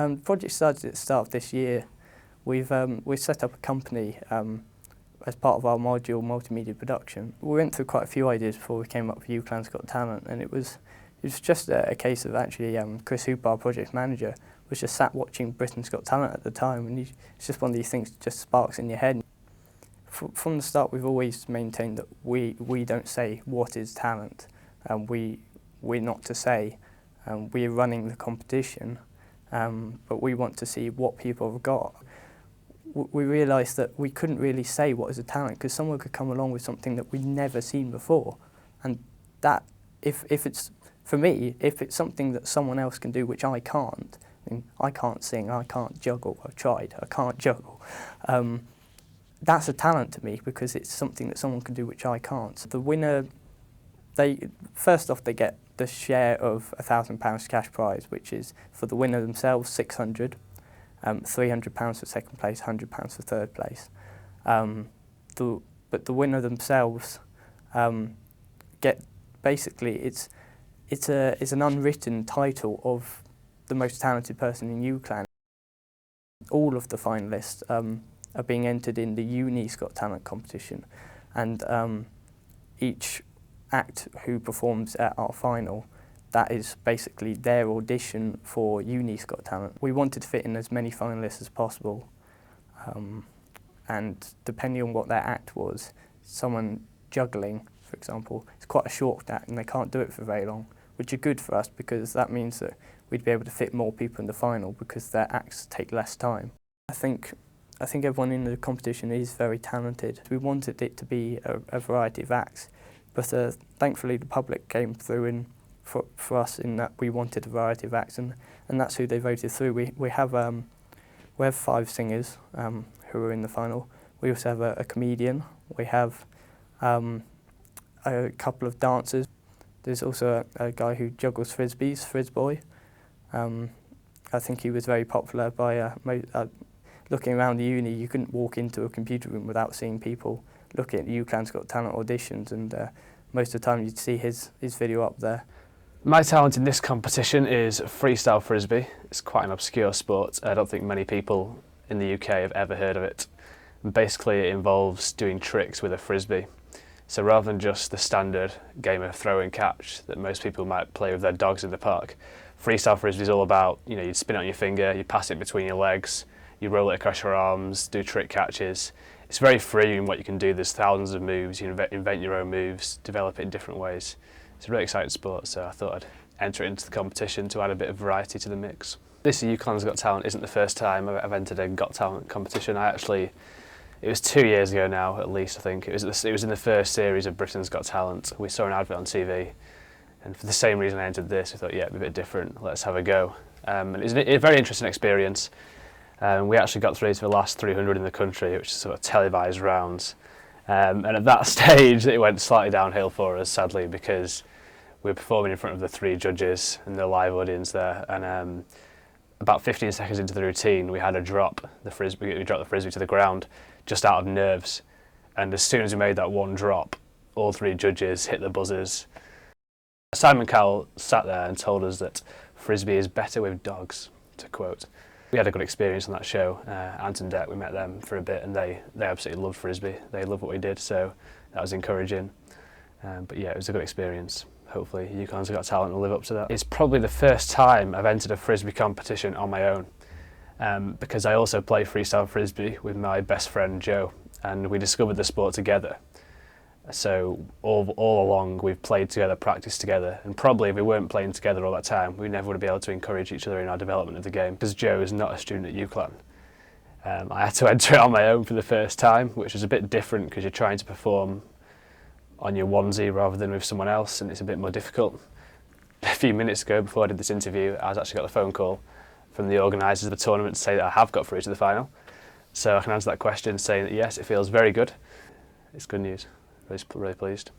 The project started at the start of this year. We've set up a company as part of our module multimedia production. We went through quite a few ideas before we came up with UCLan's Got Talent, and it was just a case of actually Chris Hooper, our project manager, was just sat watching Britain's Got Talent at the time, and it's just one of these things that just sparks in your head. From the start, we've always maintained that we don't say what is talent, and we're not to say we're running the competition, but we want to see what people have got. We realised that we couldn't really say what is a talent because someone could come along with something that we'd never seen before, and that if it's, for me, if it's something that someone else can do which I can't, I mean, I can't sing, I can't juggle, I've tried, I can't juggle. That's a talent to me because it's something that someone can do which I can't. So the winner, first off they get the share of £1,000 cash prize, which is for the winner themselves £600, £300 for second place, £100 for third place. But the winner themselves get, basically it's an unwritten title of the most talented person in UCLan. All of the finalists are being entered in the Uni's Got Talent competition, and each act who performs at our final, that is basically their audition for Uni's Got Talent. We wanted to fit in as many finalists as possible, and depending on what their act was, someone juggling, for example, it's quite a short act and they can't do it for very long, which is good for us because that means that we'd be able to fit more people in the final because their acts take less time. I think everyone in the competition is very talented. We wanted it to be a variety of acts, but thankfully the public came through for us in that we wanted a variety of acts, and that's who they voted through. We have 5 singers who are in the final. We also have a comedian. We have a couple of dancers. There's also a guy who juggles frisbees, Frisboy. I think he was very popular by looking around the uni. You couldn't walk into a computer room without seeing people looking at UCLan's Got Talent auditions, and most of the time you'd see his video up there. My talent in this competition is freestyle frisbee. It's quite an obscure sport. I don't think many people in the UK have ever heard of it. And basically it involves doing tricks with a frisbee. So rather than just the standard game of throw and catch that most people might play with their dogs in the park, freestyle frisbee is all about, you spin it on your finger, you pass it between your legs, you roll it across your arms, do trick catches. It's very free in what you can do. There's thousands of moves. You can invent your own moves, develop it in different ways. It's a really exciting sport, so I thought I'd enter it into the competition to add a bit of variety to the mix. This UCLan's Got Talent isn't the first time I've entered a Got Talent competition. It was 2 years ago now, at least, I think. It was in the first series of Britain's Got Talent. We saw an advert on TV, and for the same reason I entered this, we thought, yeah, it'd be a bit different, let's have a go. And it was a very interesting experience. We actually got through to the last 300 in the country, which is sort of televised rounds. And at that stage, it went slightly downhill for us, sadly, because we were performing in front of the 3 judges and the live audience there. And about 15 seconds into the routine, we had a drop. We dropped the frisbee to the ground just out of nerves. And as soon as we made that one drop, all 3 judges hit the buzzers. Simon Cowell sat there and told us that frisbee is better with dogs, to quote. We had a good experience on that show. Ant and Dec, we met them for a bit, and they absolutely loved frisbee. They loved what we did, so that was encouraging. But yeah, it was a good experience. Hopefully UCLan's Got Talent will live up to that. It's probably the first time I've entered a frisbee competition on my own, because I also play freestyle frisbee with my best friend Joe, and we discovered the sport together. So all along we've played together, practiced together, and probably if we weren't playing together all that time, we never would have been able to encourage each other in our development of the game. Because Joe is not a student at UCLan, I had to enter it on my own for the first time, which was a bit different because you're trying to perform on your onesie rather than with someone else, and it's a bit more difficult. A few minutes ago, before I did this interview, I actually got a phone call from the organisers of the tournament to say that I have got through to the final. So I can answer that question saying that yes, it feels very good. It's good news. Really pleased.